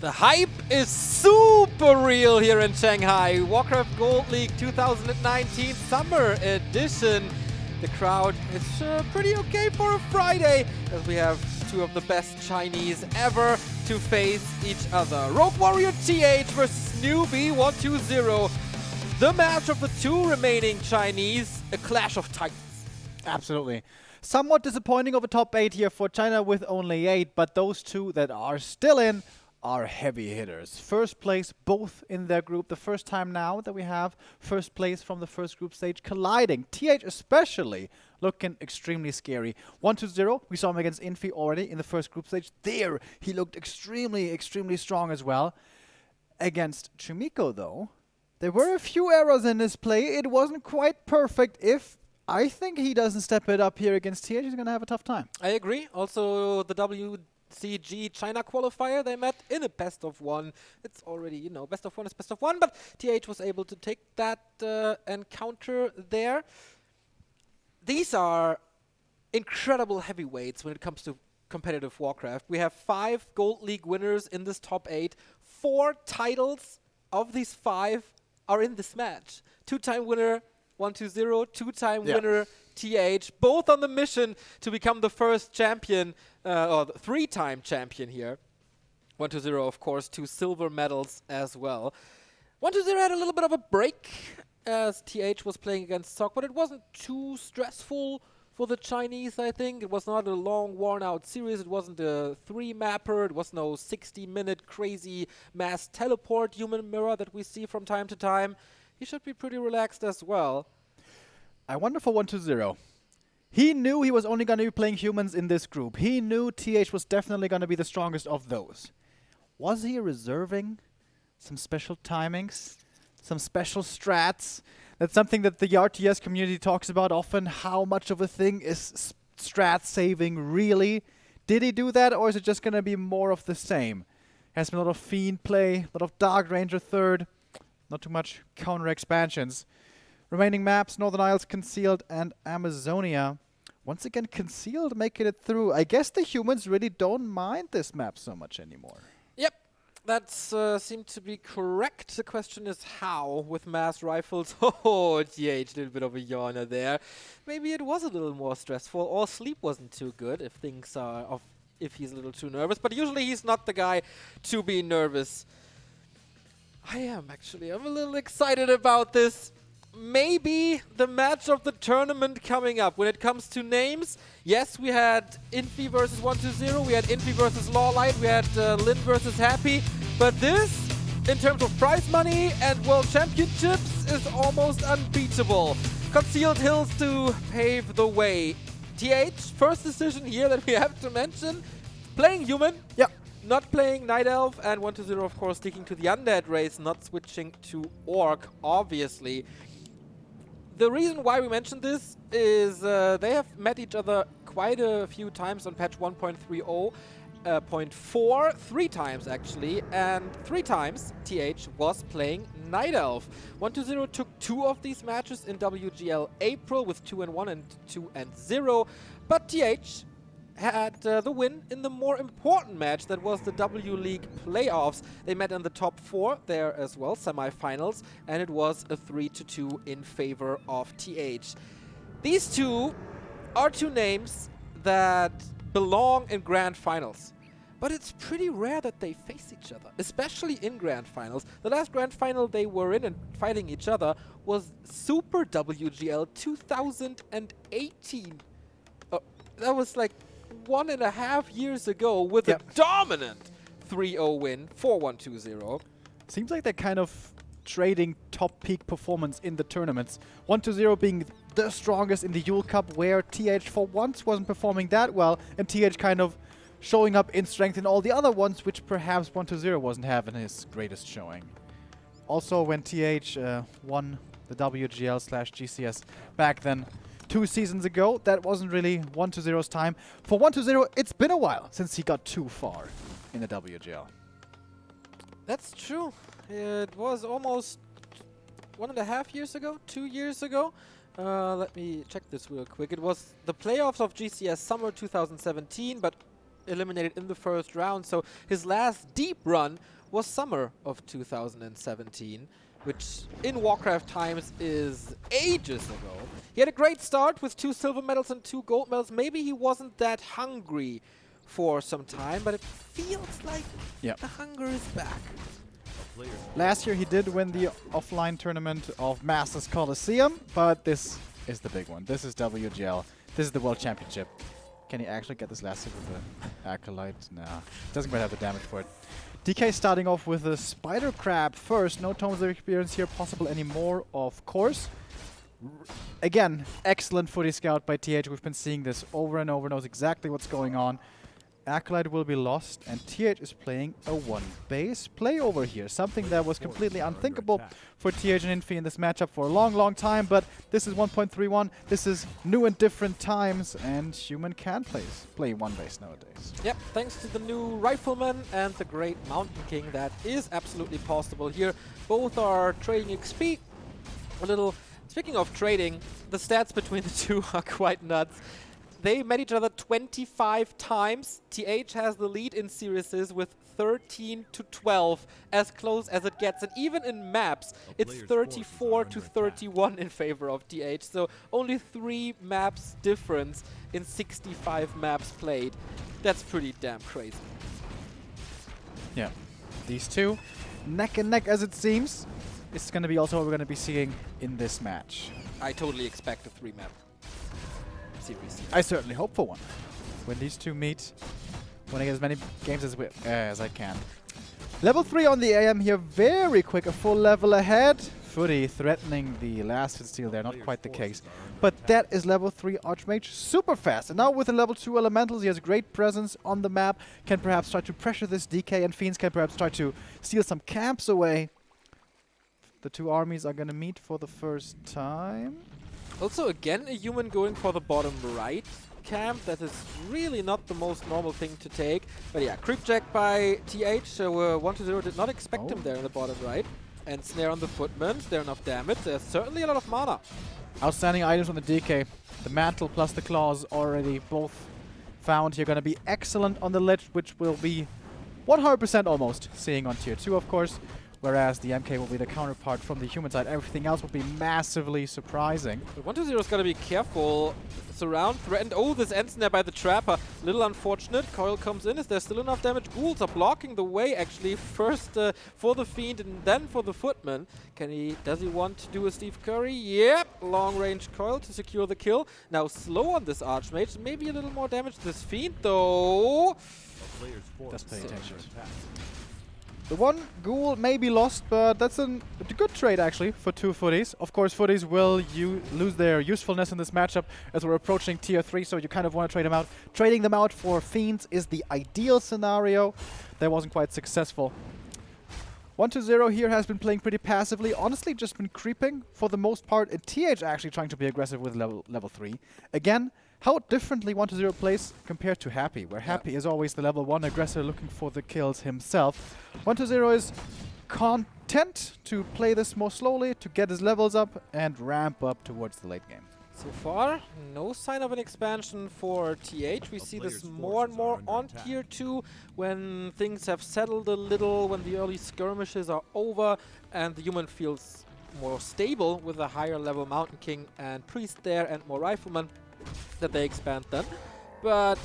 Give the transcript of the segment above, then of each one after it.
The hype is super real here in Shanghai. Warcraft Gold League 2019 Summer Edition. The crowd is pretty okay for a Friday, as we have two of the best Chinese ever to face each other. Rogue Warrior TH versus Newbie 120. The match of the two remaining Chinese, a clash of titans. Absolutely. Somewhat disappointing of a top 8 here for China with only 8, but those two that are still in are heavy hitters. First place both in their group. The first time now that we have first place from the first group stage colliding. TH especially looking extremely scary. 1-0, we saw him against Infi already in the first group stage. There, he looked extremely strong as well. Against Chumiko though, there were a few errors in his play. It wasn't quite perfect. If I think he doesn't step it up here against TH, he's going to have a tough time. I agree. Also, the WCG China qualifier, they met in a best of one. It's already, you know, best of one is best of one, but TH was able to take that encounter there. These are incredible heavyweights when it comes to competitive Warcraft. We have 5 Gold League winners in this top 8. 4 titles of these 5 are in this match. 2-time winner 120, 2-time winner TH, both on the mission to become the first champion, or the 3-time champion here. 120, of course, 2 silver medals as well. 120 had a little bit of a break as TH was playing against Sok, but it wasn't too stressful for the Chinese, I think. It was not a long, worn-out series. It wasn't a 3-mapper. It was no 60-minute crazy mass teleport human mirror that we see from time to time. He should be pretty relaxed as well. I wonder for 120. He knew he was only going to be playing humans in this group. He knew TH was definitely going to be the strongest of those. Was he reserving some special timings, some special strats? That's something that the RTS community talks about often. How much of a thing is strat saving really? Did he do that, or is it just going to be more of the same? Has been a lot of Fiend play, a lot of Dark Ranger third. Not too much counter expansions. Remaining maps, Northern Isles, Concealed, and Amazonia. Once again, Concealed making it through. I guess the humans really don't mind this map so much anymore. Yep, that seemed to be correct. The question is how with mass rifles. Oh, TH, a little bit of a yawner there. Maybe it was a little more stressful, or sleep wasn't too good if things are off, if he's a little too nervous. But usually he's not the guy to be nervous. I am actually. I'm a little excited about this. Maybe the match of the tournament coming up. When it comes to names, yes, we had Infi versus 120, we had Infi versus Lawlight, we had Lin versus Happy. But this, in terms of prize money and world championships, is almost unbeatable. Concealed Hills to pave the way. TH, first decision here that we have to mention, playing human. Yep. Not playing Night Elf, and 120, of course, sticking to the Undead race, not switching to Orc, obviously. The reason why we mentioned this is they have met each other quite a few times on patch 1.30.4, 3 times actually, and 3 times TH was playing Night Elf. 120 took 2 of these matches in WGL April with 2-1 and 2-0, but TH had the win in the more important match that was the W League playoffs. They met in the top 4 there as well, semifinals, and it was a 3-2 in favor of TH. These two are 2 names that belong in grand finals, but it's pretty rare that they face each other, especially in grand finals. The last grand final they were in and fighting each other was Super WGL 2018. That was like 1.5 years ago with a dominant 3-0 win for 120. Seems like they're kind of trading top peak performance in the tournaments. 120 being the strongest in the Yule Cup, where TH for once wasn't performing that well, and TH kind of showing up in strength in all the other ones, which perhaps 120 wasn't having his greatest showing. Also, when TH won the WGL/GCS back then, 2 seasons ago, that wasn't really 120's time. For 120, it's been a while since he got too far in the WGL. That's true. It was almost 1.5 years ago, 2 years ago. Let me check this real quick. It was the playoffs of GCS summer 2017, but eliminated in the first round. So his last deep run was summer of 2017, which in Warcraft times is ages ago. He had a great start with 2 silver medals and 2 gold medals. Maybe he wasn't that hungry for some time, but it feels like the hunger is back. Last year he did win the offline tournament of Masters Coliseum, but this is the big one. This is WGL. This is the World Championship. Can he actually get this last hit with the Acolyte? Nah, doesn't quite have the damage for it. DK starting off with a Spider Crab first. No tomes of experience here possible anymore, of course. Again, excellent footy scout by TH. We've been seeing this over and over, knows exactly what's going on. Acolyte will be lost, and TH is playing a 1-base play over here. Something that was completely unthinkable for TH and Infi in this matchup for a long, long time, but this is 1.31. This is new and different times, and Human can play 1-base nowadays. Yep, thanks to the new Rifleman and the great Mountain King, that is absolutely possible here. Both are trading XP. Speaking of trading, the stats between the two are quite nuts. They met each other 25 times. TH has the lead in series with 13-12, as close as it gets. And even in maps, it's 34-31 in favor of TH. So only 3 maps difference in 65 maps played. That's pretty damn crazy. Yeah, these two, neck and neck as it seems. It's going to be also what we're going to be seeing in this match. I totally expect a 3-map. Series. I certainly hope for one. When these two meet, when I get as many games as I can. Level 3 on the AM here, very quick, a full level ahead. Footy threatening the last hit steal there, not quite the case. But that is level 3 Archmage, super fast. And now with the level 2 Elementals, he has great presence on the map, can perhaps try to pressure this DK, and Fiends can perhaps try to steal some camps away. The two armies are going to meet for the first time. Also, again, a human going for the bottom right camp. That is really not the most normal thing to take. But yeah, creep jack by TH. So 1-0 did not expect him there in the bottom right. And snare on the footman. There enough damage. There's certainly a lot of mana. Outstanding items on the DK. The mantle plus the claws already both found here. Going to be excellent on the ledge, which will be 100% almost seeing on tier 2, of course. Whereas the MK will be the counterpart from the human side. Everything else will be massively surprising. But 1-0's got to be careful. Surround, threatened. Oh, this ends there by the Trapper. Little unfortunate. Coil comes in. Is there still enough damage? Ghouls are blocking the way, actually. First for the Fiend and then for the Footman. Does he want to do a Steve Curry? Yep. Long range Coil to secure the kill. Now slow on this Archmage. Maybe a little more damage to this Fiend, though. Just pay attention. The one ghoul may be lost, but that's a good trade actually for 2 footies. Of course, footies will lose their usefulness in this matchup as we're approaching tier 3, so you kind of want to trade them out. Trading them out for Fiends is the ideal scenario. That wasn't quite successful. 1-0 here has been playing pretty passively, honestly just been creeping for the most part, and TH actually trying to be aggressive with level 3. Again, how differently 1-0 plays compared to Happy, where Happy is always the level 1 aggressor looking for the kills himself. 1-0 is content to play this more slowly, to get his levels up and ramp up towards the late game. So far, no sign of an expansion for TH. We see this more and more on tier 2 when things have settled a little, when the early skirmishes are over and the human feels more stable with a higher level Mountain King and Priest there and more Rifleman that they expand then. But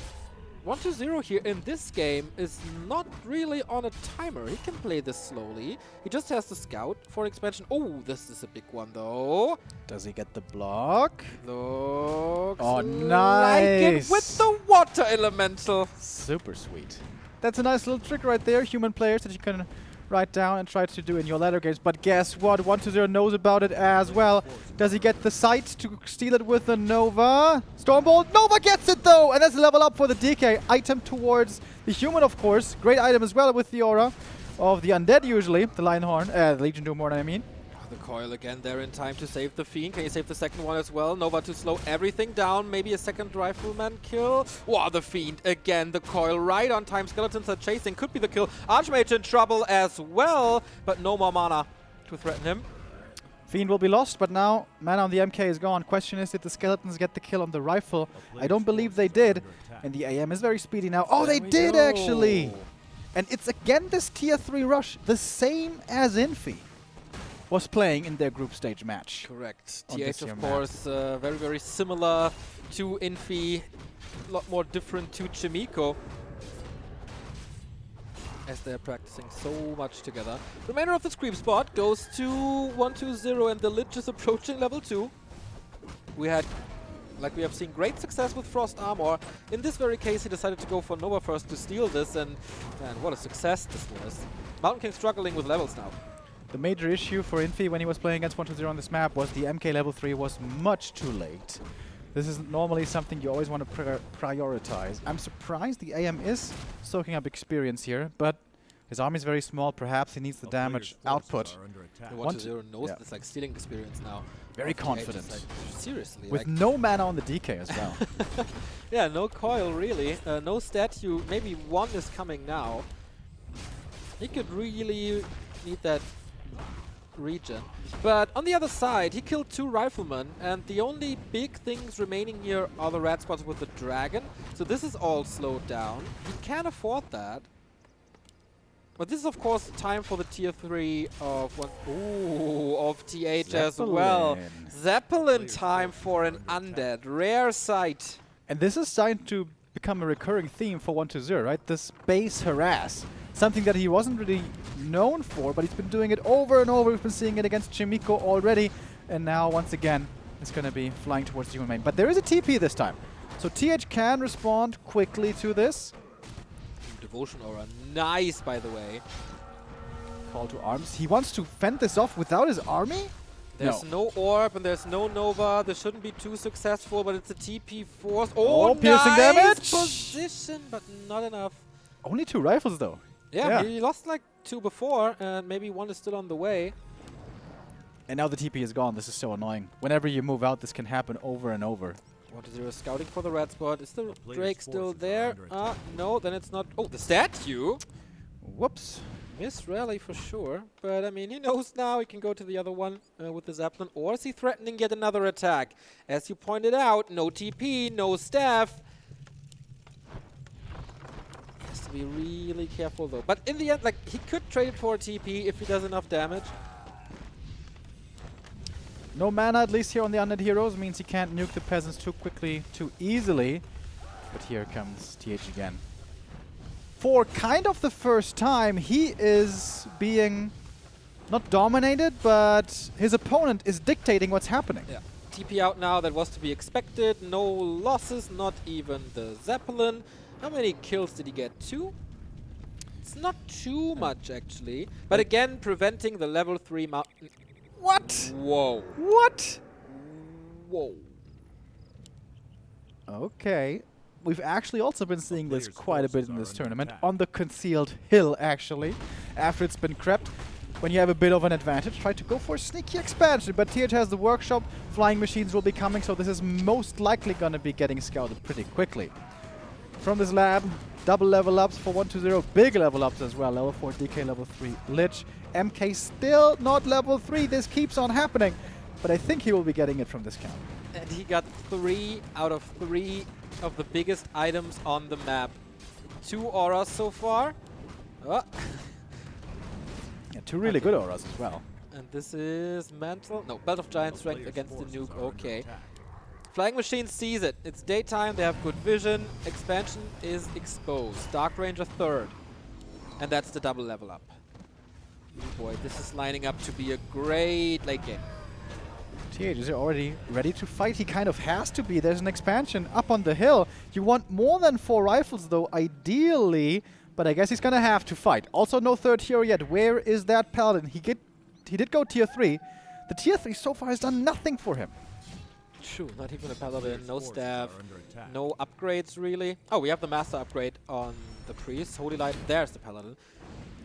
1-0 here in this game is not really on a timer. He can play this slowly. He just has to scout for expansion. Oh, this is a big one though. Does he get the block? Looks nice! Like it with the water elemental. Super sweet. That's a nice little trick right there, human players, that you can write down and try to do in your later games. But guess what? 1-0 knows about it as well. Does he get the sight to steal it with the Nova? Stormbolt. Nova gets it though! And that's a level up for the DK. Item towards the human, of course. Great item as well with the aura of the undead usually. The Lionhorn. The Legion Doomhorn, I mean. The Coil again there in time to save the Fiend. Can you save the second one as well? Nova to slow everything down. Maybe a second Rifleman kill. Wow, the Fiend again. The Coil right on time. Skeletons are chasing. Could be the kill. Archmage in trouble as well, but no more mana to threaten him. Fiend will be lost, but now mana on the MK is gone. Question is, did the skeletons get the kill on the rifle? I don't believe they did. And the AM is very speedy now. Oh, they did actually! And it's again this tier 3 rush, the same as Infi was playing in their group stage match. Correct. On TH, this year of course, very, very similar to Infi. A lot more different to Chimiko, as they're practicing so much together. Remainder of the creep spot goes to 1-2-0, and the Lich is approaching level 2. We had, like we have seen, great success with Frost Armor. In this very case, he decided to go for Nova first to steal this, and man, what a success this was. Mountain King struggling with levels now. The major issue for Infi when he was playing against 1-2-0 on this map was the MK level 3 was much too late. This is normally something you always want to prioritize. I'm surprised the AM is soaking up experience here, but his army is very small. Perhaps he needs the damage output. The 1-0 knows it's like stealing experience now. Very confident. Like, seriously. With like no mana on the DK as well. yeah, no coil really. No statue. Maybe one is coming now. He could really need that region. But on the other side, he killed 2 riflemen, and the only big things remaining here are the red spots with the dragon. So this is all slowed down. He can't afford that. But this is of course time for the tier 3 of of TH as well. Zeppelin time for an undead. Rare sight. And this is starting to become a recurring theme for 1-2-0, right? This base harass. Something that he wasn't really known for, but he's been doing it over and over. We've been seeing it against Chimiko already. And now, once again, it's going to be flying towards the human main. But there is a TP this time. So TH can respond quickly to this. Devotion Aura. Nice, by the way. Call to arms. He wants to fend this off without his army? There's no orb and there's no Nova. This shouldn't be too successful, but it's a TP force. Oh, piercing nice damage! Position, but not enough. Only 2 rifles, though. Yeah, he lost like 2 before, and maybe 1 is still on the way. And now the TP is gone. This is so annoying. Whenever you move out, this can happen over and over. 1-0 scouting for the red spot. Is the Drake still there? No, then it's not. Oh, the statue! Whoops. Miss rally for sure. But I mean, he knows now he can go to the other one with the Zeppelin. Or is he threatening yet another attack? As you pointed out, no TP, no staff. He has to be really careful though. But in the end, like, he could trade it for a TP if he does enough damage. No mana, at least here on the Undead Heroes, means he can't nuke the peasants too quickly, too easily. But here comes TH again. For kind of the first time, he is being not dominated, but his opponent is dictating what's happening. Yeah. TP out now, that was to be expected. No losses, not even the Zeppelin. How many kills did he get? 2? It's not too much, actually. But again, preventing the level 3 mountain. What? Whoa. What? Whoa. Okay. We've actually also been seeing this quite a bit in this tournament. On the concealed hill, actually. After it's been crept. When you have a bit of an advantage, try to go for a sneaky expansion. But TH has the workshop. Flying machines will be coming, so this is most likely going to be getting scouted pretty quickly. From this lab, double level ups for 1-2-0. Big level ups as well. Level 4 DK, level 3 Lich. MK still not level 3. This keeps on happening. But I think he will be getting it from this count. And he got 3 out of 3 of the biggest items on the map. 2 auras so far. Oh. Yeah, 2 really good auras as well. And this is Mantle. No, Belt of Giant Strength against the nuke. Okay. Flying Machine sees it. It's daytime. They have good vision. Expansion is exposed. Dark Ranger 3rd. And that's the double level up. Boy, this is lining up to be a great late game. TH is already ready to fight. He kind of has to be. There's an expansion up on the hill. You want more than 4 rifles, though, ideally. But I guess he's going to have to fight. Also, no 3rd hero yet. Where is that Paladin? He did go tier 3. The tier 3 so far has done nothing for him. True, not even a Paladin, no staff, no upgrades, really. Oh, we have the Master upgrade on the Priest. Holy Light, there's the Paladin.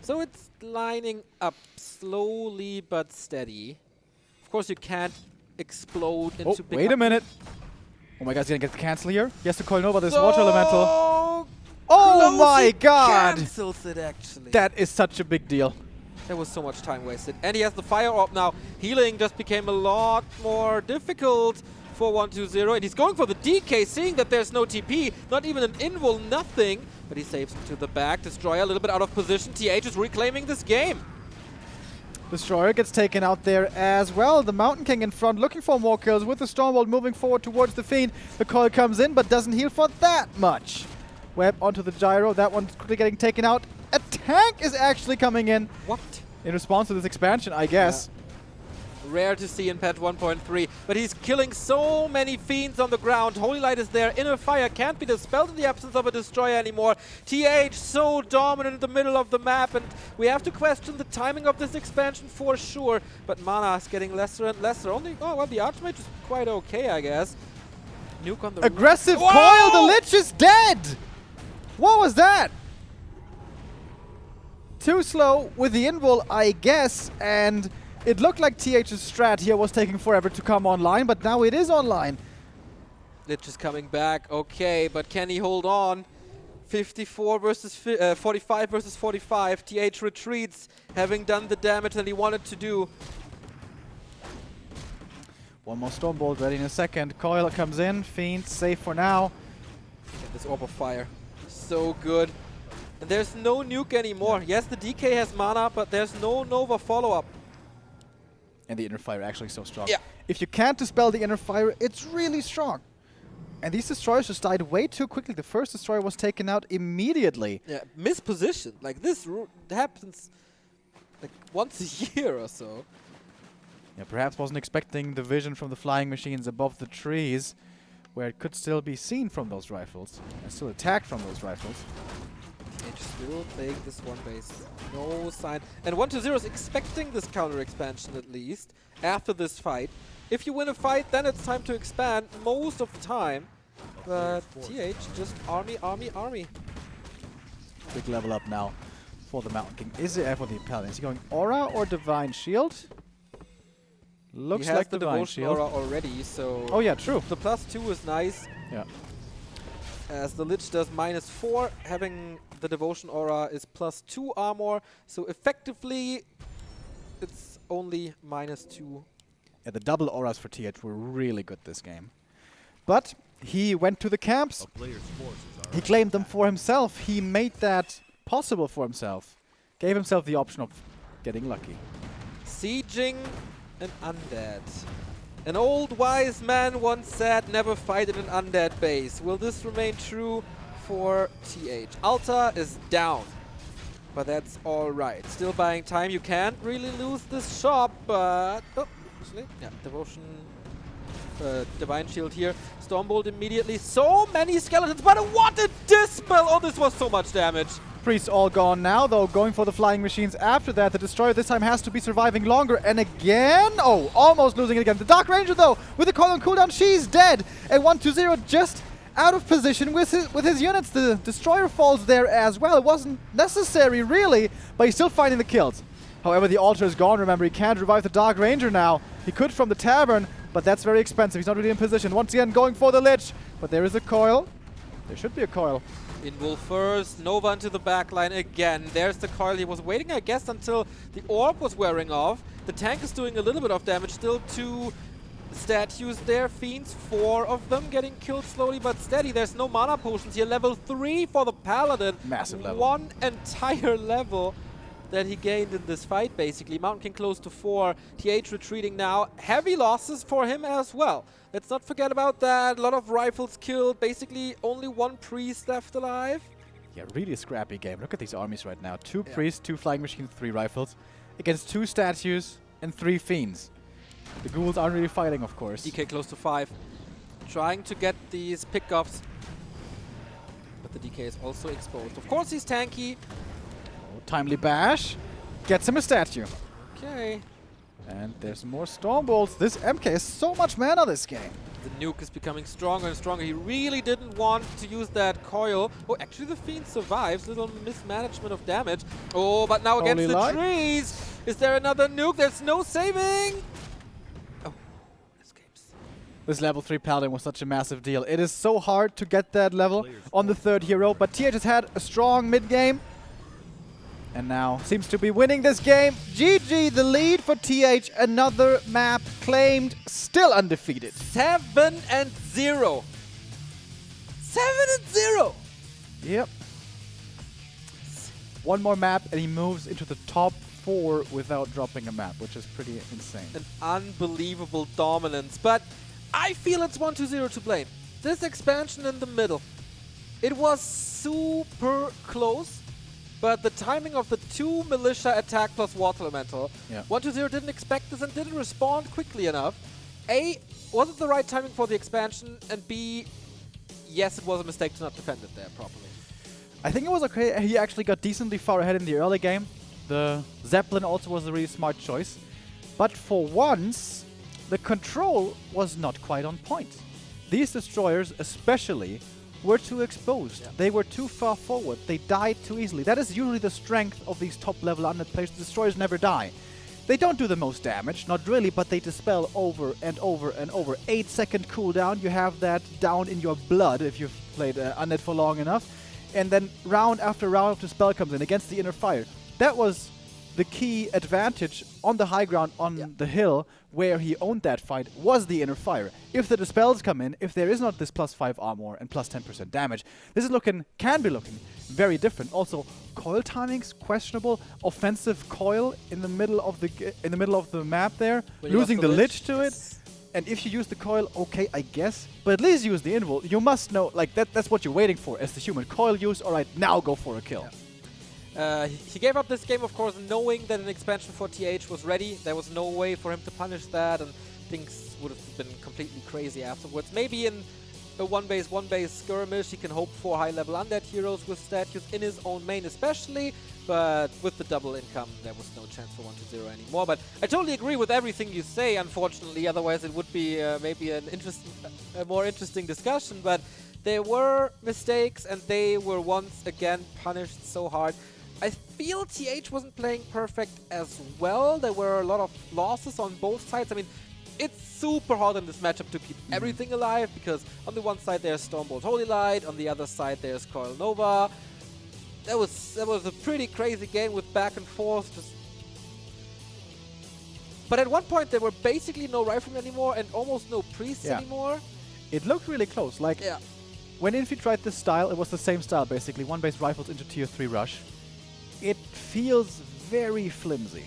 So it's lining up slowly but steady. Of course, you can't explode into big. Wait a minute. Oh my god, he's gonna get the cancel here. He has to call Nova this water elemental. Oh my god! Cancels it, actually. That is such a big deal. There was so much time wasted. And he has the Fire Orb now. Healing just became a lot more difficult for 120. And he's going for the DK, seeing that there's no TP, not even an invul, nothing. But he saves him to the back. Destroyer a little bit out of position. TH is reclaiming this game. Destroyer gets taken out there as well. The Mountain King in front looking for more kills with the Stormbolt moving forward towards the Fiend. The coil comes in but doesn't heal for that much. Web onto the Gyro. That one's quickly getting taken out. A tank is actually coming in. What? In response to this expansion, I guess. Yeah. Rare to see in patch 1.3, but he's killing so many fiends on the ground. Holy Light is there. Inner Fire can't be dispelled in the absence of a Destroyer anymore. TH so dominant in the middle of the map, and we have to question the timing of this expansion for sure. But mana is getting lesser and lesser. Only, oh well, the Archmage is quite okay, I guess. Nuke on the aggressive roof. coil. The Lich is dead. What was that? Too slow with the invul, I guess, and it looked like TH's strat here was taking forever to come online, but now it is online. Lich is coming back, okay, but can he hold on? 54 versus 45 versus 45. TH retreats, having done the damage that he wanted to do. One more Stormbolt ready in a second. Coil comes in, Fiend safe for now. Get this Orb of Fire, so good. And there's no nuke anymore. Yes, the DK has mana, but there's no Nova follow-up. And the Inner Fire actually so strong. Yeah. If you can't dispel the Inner Fire, it's really strong. And these Destroyers just died way too quickly. The first Destroyer was taken out immediately. Yeah, mispositioned. Like this happens like once a year or so. Yeah, perhaps wasn't expecting the vision from the flying machines above the trees, where it could still be seen from those rifles, and still attacked from those rifles. TH still playing this one base. No sign. And 120 is expecting this counter expansion at least after this fight. If you win a fight, then it's time to expand most of the time. But TH just army, army, army. Big level up now for the Mountain King. Is it for the Paladin? Is he going Aura or Divine Shield? Looks he has like the Divine Devotion Shield. Aura already, so Oh yeah, true. the +2 is nice. Yeah. As the Lich does -4, having the Devotion Aura is +2 armor, so effectively it's only -2. Yeah, the double auras for TH were really good this game. But he went to the camps. He claimed them for himself. He made that possible for himself. Gave himself the option of getting lucky. Sieging an undead. An old wise man once said, never fight in an undead base. Will this remain true for TH? Alta is down, but that's alright. Still buying time. You can't really lose this shop, but... Oh, actually, yeah, Devotion... Divine Shield here. Stormbolt immediately. So many skeletons, but what a dispel! Oh, this was so much damage. Priests all gone now, though, going for the flying machines after that. The Destroyer this time has to be surviving longer. And again, oh, almost losing it again. The Dark Ranger, though, with the call on cooldown, she's dead. And 120 just out of position with his units. The Destroyer falls there as well. It wasn't necessary, really, but he's still finding the kills. However, the altar is gone. Remember, he can't revive the Dark Ranger now. He could from the Tavern, but that's very expensive. He's not really in position. Once again, going for the Lich. But there is a coil. There should be a coil. Invul first, Nova into the backline again. There's the coil. He was waiting, I guess, until the orb was wearing off. The tank is doing a little bit of damage. Still 2 statues there. Fiends, 4 of them getting killed slowly but steady. There's no mana potions here. Level 3 for the Paladin. Massive level. 1 entire level that he gained in this fight, basically. Mountain King close to 4. TH retreating now. Heavy losses for him as well. Let's not forget about that. A lot of rifles killed. Basically, only 1 priest left alive. Yeah, really a scrappy game. Look at these armies right now. 2 priests, 2 flying machines, 3 rifles. Against 2 statues and 3 fiends. The ghouls aren't really fighting, of course. DK close to 5. Trying to get these pickoffs. But the DK is also exposed. Of course, he's tanky. Oh, timely bash. Gets him a statue. Okay. And there's more Stormbolts. This MK has so much mana this game. The nuke is becoming stronger and stronger. He really didn't want to use that coil. Oh, actually the Fiend survives. Little mismanagement of damage. Oh, but now against the trees. Is there another nuke? There's no saving. Oh, escapes. This level 3 Paladin was such a massive deal. It is so hard to get that level on the 3rd hero, but TH has had a strong mid game. And now seems to be winning this game. GG, the lead for TH. Another map claimed, still undefeated. 7-0. 7-0. Yep. One more map and he moves into the top 4 without dropping a map, which is pretty insane. An unbelievable dominance. But I feel it's 1-2-0 to blame. This expansion in the middle, it was super close. But the timing of the 2 militia attack plus water elemental, 1-2-0 didn't expect this and didn't respond quickly enough. A, was it the right timing for the expansion? And B, yes, it was a mistake to not defend it there properly. I think it was okay. He actually got decently far ahead in the early game. The Zeppelin also was a really smart choice. But for once, the control was not quite on point. These destroyers especially were too exposed. Yeah. They were too far forward. They died too easily. That is usually the strength of these top-level undead players. The destroyers never die. They don't do the most damage, not really, but they dispel over and over and over. 8-second cooldown, you have that down in your blood if you've played undead for long enough. And then round after round of the spell comes in against the inner fire. That was the key advantage on the high ground on the hill where he owned that fight was the inner fire. If the dispels come in, if there is not this +5 armor and plus 10% damage, this is can be looking very different. Also, coil timings questionable. Offensive coil in the middle of the map there, losing the lich to it. And if you use the coil, okay, I guess. But at least use the invul. You must know, like that's what you're waiting for as the human. Coil use, alright, now go for a kill. Yeah. He gave up this game, of course, knowing that an expansion for TH was ready. There was no way for him to punish that, and things would have been completely crazy afterwards. Maybe in a one-base skirmish, he can hope for high-level undead heroes with statues in his own main especially, but with the double income, there was no chance for 1-2-0 anymore. But I totally agree with everything you say, unfortunately, otherwise it would be maybe a more interesting discussion, but there were mistakes, and they were once again punished so hard. I feel TH wasn't playing perfect as well. There were a lot of losses on both sides. I mean, it's super hard in this matchup to keep everything alive, because on the one side there's Stormbolt Holy Light, on the other side there's Coil Nova. That was a pretty crazy game with back and forth. But at one point there were basically no Riflemen anymore and almost no Priests anymore. It looked really close. Like when Infi tried this style, it was the same style basically. One base rifles into tier 3 rush. It feels very flimsy.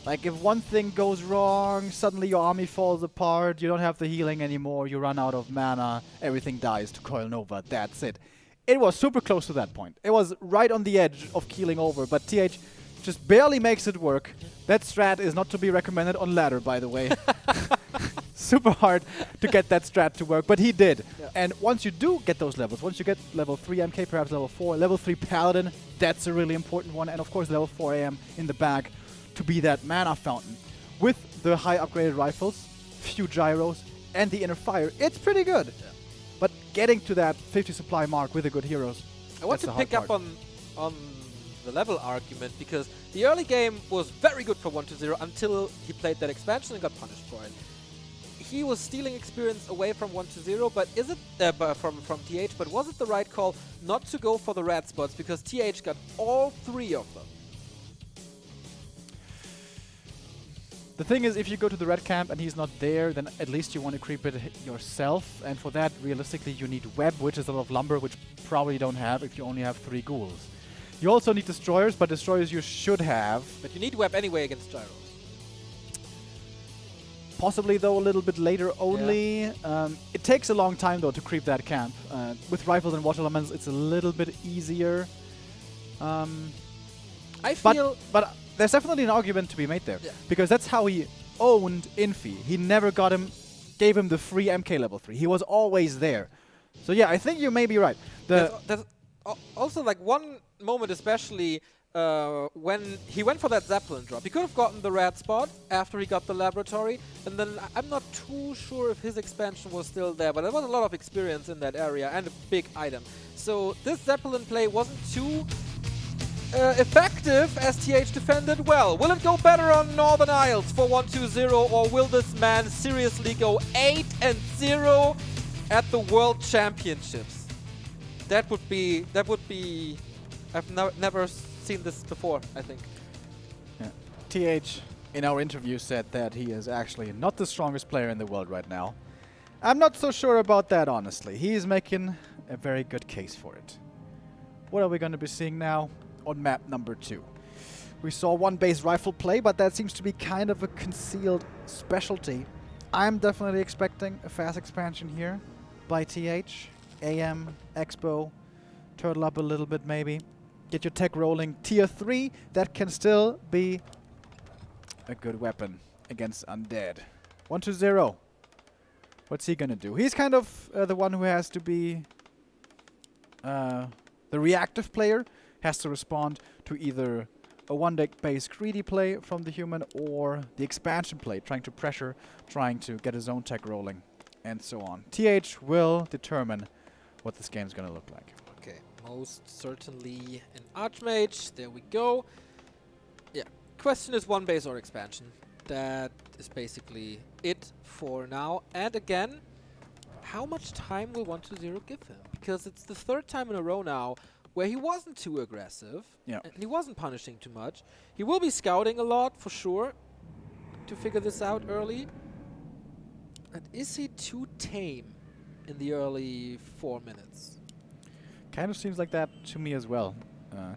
Like if one thing goes wrong, suddenly your army falls apart, you don't have the healing anymore, you run out of mana, everything dies to Coil Nova, that's it. It was super close to that point. It was right on the edge of keeling over, but TH just barely makes it work. That strat is not to be recommended on ladder, by the way. Super hard to get that strat to work, but he did. Yeah. And once you do get those levels, once you get level 3 MK, perhaps level 4, level 3 Paladin, that's a really important one. And of course level 4 AM in the bag to be that mana fountain. With the high upgraded rifles, few gyros, and the inner fire, it's pretty good. Yeah. But getting to that 50 supply mark with the good heroes, I want to pick up on the level argument, because the early game was very good for 1-2-0 until he played that expansion and got punished for it. He was stealing experience away from 1-2-0, but is it from TH? But was it the right call not to go for the red spots, because TH got all 3 of them? The thing is, if you go to the red camp and he's not there, then at least you want to creep it yourself, and for that, realistically, you need web, which is a lot of lumber, which probably don't have if you only have 3 ghouls. You also need destroyers, but destroyers you should have. But you need web anyway against gyros. Possibly, though, a little bit later only. Yeah. It takes a long time, though, to creep that camp. With rifles and water elements, it's a little bit easier. I feel... But there's definitely an argument to be made there. Yeah. Because that's how he owned Infi. He never gave him the free MK level 3. He was always there. So yeah, I think you may be right. There's also, like, one moment especially when he went for that Zeppelin drop. He could have gotten the red spot after he got the laboratory, and then I'm not too sure if his expansion was still there, but there was a lot of experience in that area and a big item. So this Zeppelin play wasn't too effective as TH defended well. Will it go better on Northern Isles for 1-2-0, or will this man seriously go 8-0 at the World Championships? That would be I've never seen this before, I think. Yeah. TH, in our interview, said that he is actually not the strongest player in the world right now. I'm not so sure about that, honestly. He is making a very good case for it. What are we going to be seeing now on map number 2? We saw one base rifle play, but that seems to be kind of a concealed specialty. I'm definitely expecting a fast expansion here by TH. AM, Expo, turtle up a little bit maybe. Get your tech rolling. Tier 3, that can still be a good weapon against undead. 1-0. What's he gonna do? He's kind of the one who has to be the reactive player. Has to respond to either a one-deck base greedy play from the human or the expansion play, trying to pressure, trying to get his own tech rolling, and so on. TH will determine what this game's gonna look like. Okay, most certainly an Archmage. There we go. Yeah, question is one base or expansion. That is basically it for now. And again, how much time will 1-0 give him? Because it's the third time in a row now where he wasn't too aggressive. Yeah. And he wasn't punishing too much. He will be scouting a lot for sure to figure this out early. And is he too tame in the early 4 minutes? Kind of seems like that to me as well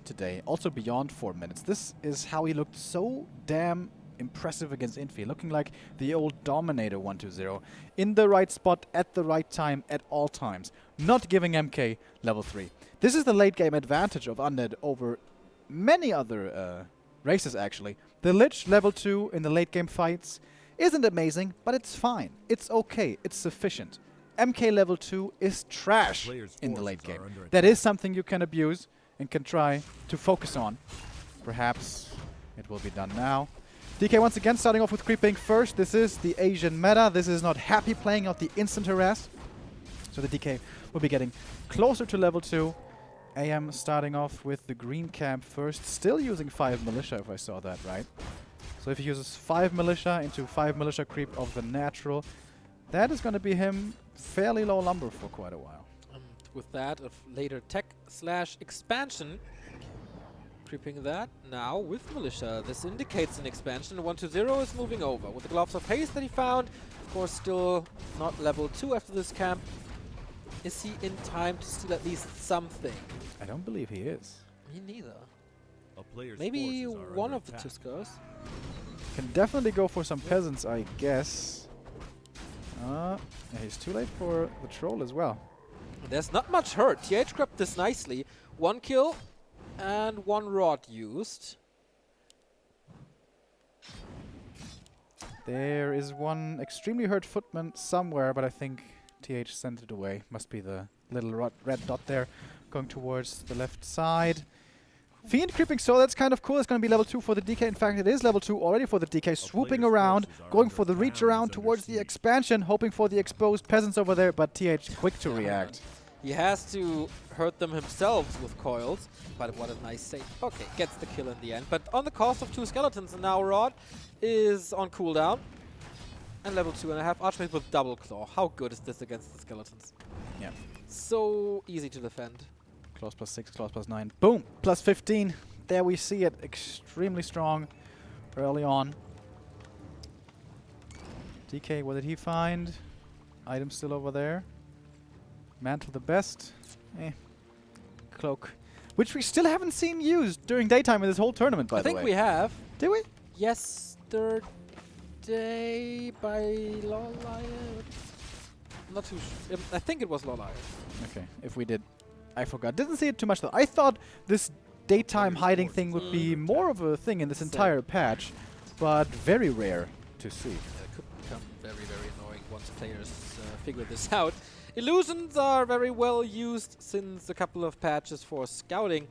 today. Also beyond 4 minutes. This is how he looked so damn impressive against Infi. Looking like the old Dominator 1-0. In the right spot, at the right time, at all times. Not giving MK level 3. This is the late game advantage of Undead over many other races actually. The Lich level 2 in the late game fights isn't amazing, but it's fine. It's okay. It's sufficient. MK level 2 is trash in the late game. That is something you can abuse and can try to focus on. Perhaps it will be done now. DK once again starting off with creeping first. This is the Asian meta. This is not happy playing out the instant harass. So the DK will be getting closer to level 2. AM starting off with the green camp first. Still using 5 militia if I saw that right. So if he uses 5 militia into 5 militia creep of the natural, that is going to be him fairly low lumber for quite a while. With that, of later tech/expansion. Creeping that now with militia. This indicates an expansion. 1-0 is moving over with the gloves of haste that he found. Of course, still not level 2 after this camp. Is he in time to steal at least something? I don't believe he is. Me neither. Player's Maybe forces are one under of the attack. Tuskers. Can definitely go for some peasants, I guess. Yeah, he's too late for the troll as well. There's not much hurt. TH grabbed this nicely. 1 kill and 1 rod used. There is one extremely hurt footman somewhere, but I think TH sent it away. Must be the little red dot there going towards the left side. Fiend creeping, so that's kind of cool. It's going to be level 2 for the DK. In fact, it is level 2 already for the DK. Swooping player's around, forces are going under for the reach attack. around Under towards the siege. expansion, hoping for the exposed peasants over there, but TH quick to react. He has to hurt them himself with coils, but what a nice save. Okay, gets the kill in the end, but on the cost of 2 skeletons, and now Rod is on cooldown. And level 2.5 Archmage with double claw. How good is this against the skeletons? Yeah. So easy to defend. Claws +6, claws +9. Boom! +15. There we see it. Extremely strong early on. DK, what did he find? Item still over there. Mantle the best. Cloak. Which we still haven't seen used during daytime in this whole tournament, by the way. I think we have. Did we? Yesterday by Lollier. Not too sure. I think it was Lollier. Okay, if we did. I forgot. Didn't see it too much though. I thought this daytime hiding thing would be more of a thing in this entire patch, but very rare to see. It could become very, very annoying once players figure this out. Illusions are very well used since a couple of patches for scouting.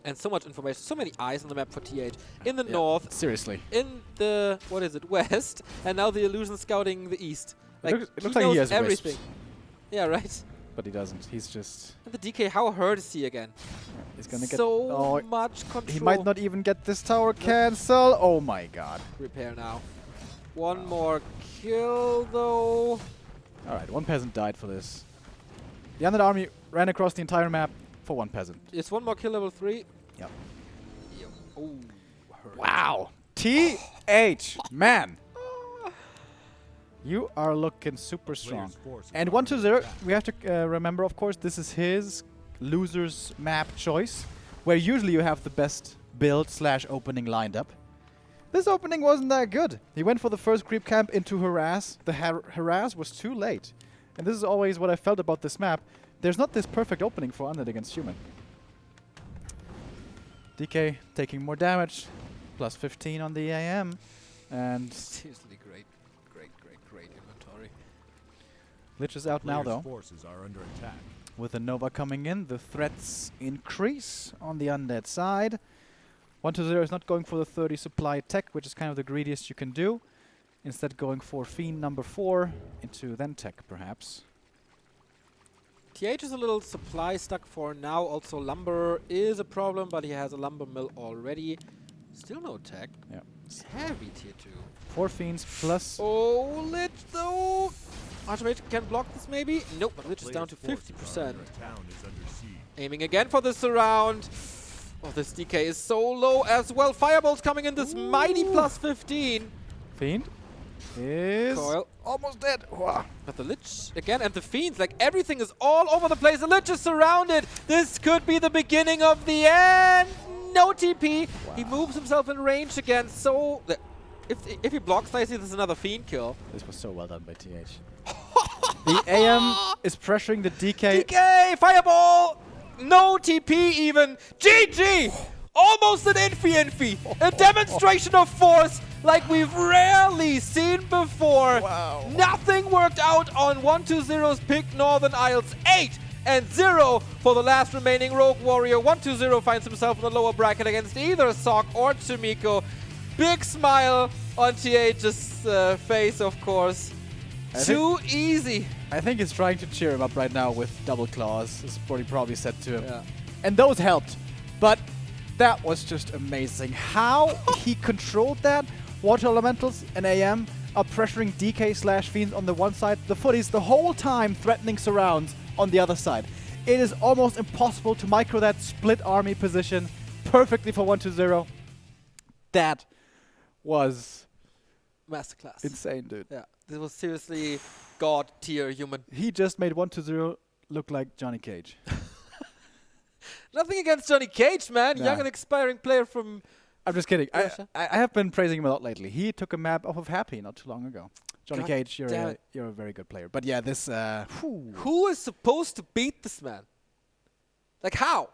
And so much information, so many eyes on the map for TH. In the north, Seriously. in the, what is it, west, and now the illusion scouting the east. It Like, looks like he knows has everything. wisps, Yeah, right. but he doesn't. He's just... And the DK, how hurt is he again? He's gonna get... So oh, much control. he might not even get this tower cancel. Oh my god. Repair now. One more kill, though. Alright, 1 peasant died for this. The Undead army ran across the entire map for 1 peasant. It's 1 more kill, level 3. Yep. Yo. Oh, hurt. Wow. TH, man. You are looking super strong. And 1-2-0, we have to remember, of course, this is his loser's map choice, where usually you have the best build / opening lined up. This opening wasn't that good. He went for the first creep camp into harass. The harass was too late. And this is always what I felt about this map. There's not this perfect opening for Undead against human. DK taking more damage, plus 15 on the AM, and Seriously, great inventory. Lich is out now though. Forces are under attack. With the Nova coming in, the threats increase on the Undead side. 1-2-0 is not going for the 30 supply tech, which is kind of the greediest you can do. Instead going for Fiend number 4 into then tech perhaps. TH is a little supply stuck for now. Also, lumber is a problem, but he has a lumber mill already. Still no tech. Yeah. It's heavy tier 2. 4 Fiends plus... Oh, Lich though! Archmage can block this maybe? Nope, but Lich is down to 50%. Aiming again for the surround. Oh, this DK is so low as well. Fireball's coming in, this mighty plus 15. Fiend is Coil. almost dead. Wah. But the Lich again, and the Fiends, like everything is all over the place. The Lich is surrounded. This could be the beginning of the end. No TP. Wow. He moves himself in range again. So if he blocks nicely, this is another Fiend kill. This was so well done by TH. The AM is pressuring the DK. DK! Fireball! No TP even. GG! Almost an infi. A demonstration of force like we've rarely seen before. Wow. Nothing worked out on 1-2-0's pick Northern Isles. 8-0 for the last remaining Rogue Warrior. 1-2-0 finds himself in the lower bracket against either Sok or Tsumiko. Big smile on TH's face, of course. Too easy. I think he's trying to cheer him up right now with double claws, is what he probably said to him. Yeah. And those helped. But that was just amazing. How he controlled that. Water Elementals and AM are pressuring DK / Fiends on the one side. The footies the whole time threatening surrounds on the other side. It is almost impossible to micro that split army position perfectly for 1-2-0. That was Masterclass. insane, dude. Yeah, this was seriously god tier human. He just made 1-2-0 look like Johnny Cage. Nothing against Johnny Cage, man. Nah. Young and expiring player from... I'm just kidding. I Russia. have been praising him a lot lately. He took a map off of Happy not too long ago. Johnny God Cage, damn you're a very good player. But yeah, this... Who is supposed to beat this man? Like, how?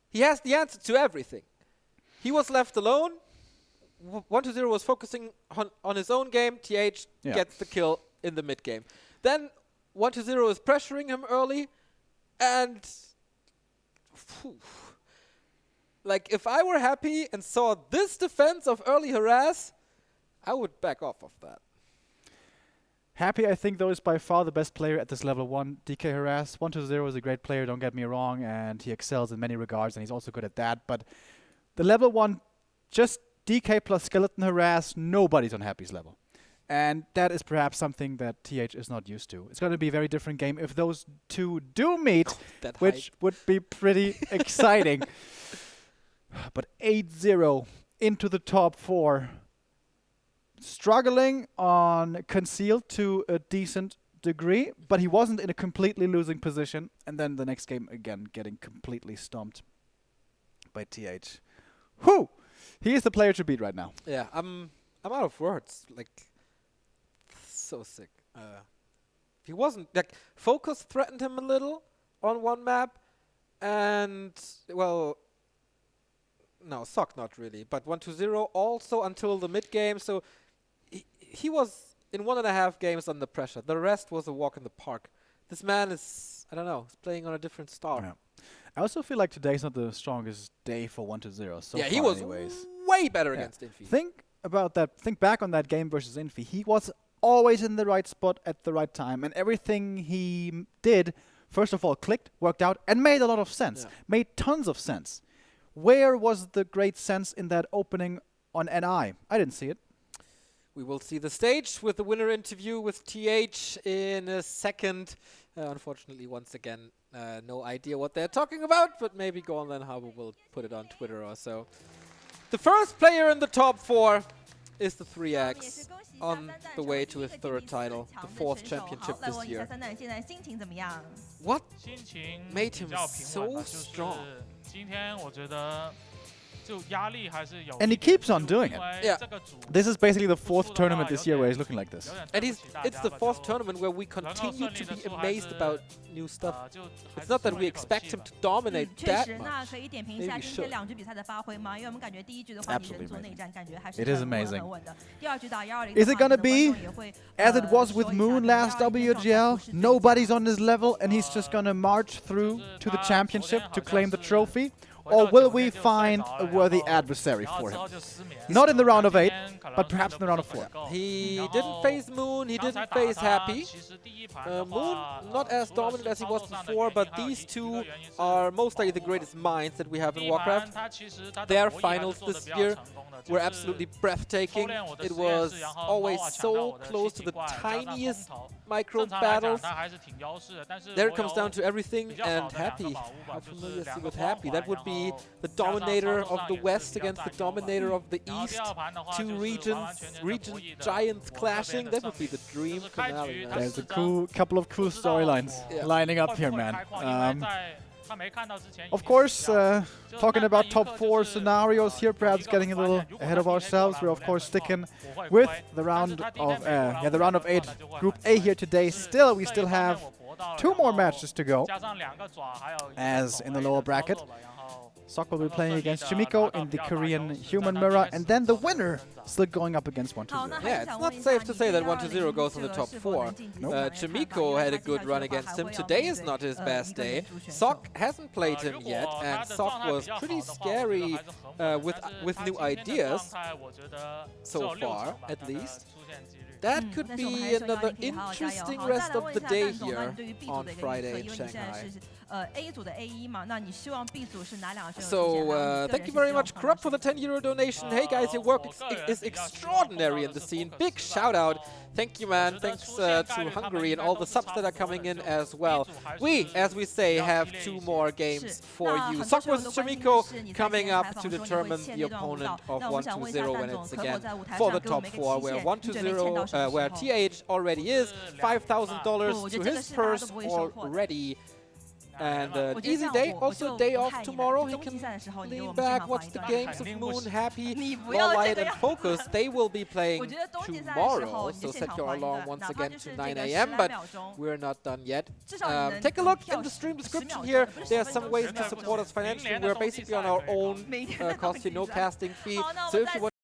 He has the answer to everything. He was left alone. 1-2-0 was focusing on his own game. TH gets the kill in the mid game. Then 1-2-0 is pressuring him early. And... like, if I were Happy and saw this defense of early harass, I would back off of that. Happy, I think, though, is by far the best player at this level 1 DK harass. 1-2-0 is a great player, don't get me wrong, and he excels in many regards, and he's also good at that. But the level 1, just DK plus skeleton harass, nobody's on Happy's level. And that is perhaps something that TH is not used to. It's going to be a very different game if those two do meet, which would be pretty exciting. But 8-0 into the top 4. Struggling on concealed to a decent degree, but he wasn't in a completely losing position. And then the next game, again, getting completely stomped by TH. Whew! He is the player to beat right now. Yeah, I'm out of words. Like, so sick. He wasn't like Focus threatened him a little on one map, and well, no, Sok not really, but 1-2-0 also until the mid game. So he was in 1.5 games under pressure. The rest was a walk in the park. This man is, I don't know, he's playing on a different star. Yeah. I also feel like today's not the strongest day for 1-2-0. So yeah, far he was anyways. way better against Infi. Think about that. Think back on that game versus Infi. He was always in the right spot at the right time, and everything he did, first of all, clicked, worked out, and made a lot of sense. Yeah. Made tons of sense. Where was the great sense in that opening on NI? I didn't see it. We will see the stage with the winner interview with TH in a second. Unfortunately, once again, no idea what they're talking about, but maybe Gornland Harbor will put it on Twitter or so. The first player in the top 4 is the 3X, on the way to his 3rd title, the 4th championship this year. What made him so strong? And he keeps on doing it. Yeah. This is basically the 4th tournament this year where he's looking like this. And it's the 4th tournament where we continue to be amazed about new stuff. It's not that we expect him to dominate that much. Maybe we should. Absolutely amazing. It is amazing. Is it gonna be as it was with Moon last WGL? Nobody's on his level and he's just gonna march through to the championship to claim the trophy? Or will we find a worthy adversary for him? Not in the round of 8, but perhaps in the round of 4. He didn't face Moon, he didn't face Happy. Moon, not as dominant as he was before, but these two are most likely the greatest minds that we have in Warcraft. Their finals this year were absolutely breathtaking. It was always so close to the tiniest micro battles. There it comes down to everything, and Happy. How familiar is he with Happy? That would be the dominator of the West against the dominator of the East. Two region giants clashing. That would be the dream finale. There's a couple of cool storylines lining up here, man. Of course, talking about top 4 scenarios here, perhaps getting a little ahead of ourselves. We're of course sticking with the round of 8 Group A here today. Still, we still have 2 more matches to go, as in the lower bracket. Sok will be playing against Chimiko in the Korean Human Mirror, and then the winner still going up against 1-0. Yeah, it's not safe to say that 1-0 goes in the top 4. Nope. Chimiko had a good run against him. Today is not his best day. Sok hasn't played him yet, and Sok was pretty scary with new ideas, so far, at least. That could be another interesting rest of the day here on Friday in Shanghai. So, thank you very much, Krupp, for the €10 donation. Hey guys, your work is extraordinary in the scene. Big shout out. Thank you, man. Thanks to Hungary and all the subs that are coming in as well. We, as we say, have 2 more games for you. Sok vs Chimiko coming up to determine the opponent of 1-0 when it's again for the top 4, where 1-0, where TH already is, $5,000 to his purse already. And an easy day, also a day off tomorrow. He can lean back, watch the games of Moon, Happy, Warlight and Focus. They will be playing tomorrow, so set your alarm once again to 9 AM, but we're not done yet. Take a look in the stream description here. There are some ways to support us financially. We're basically on our own cost, casting fee. So if you want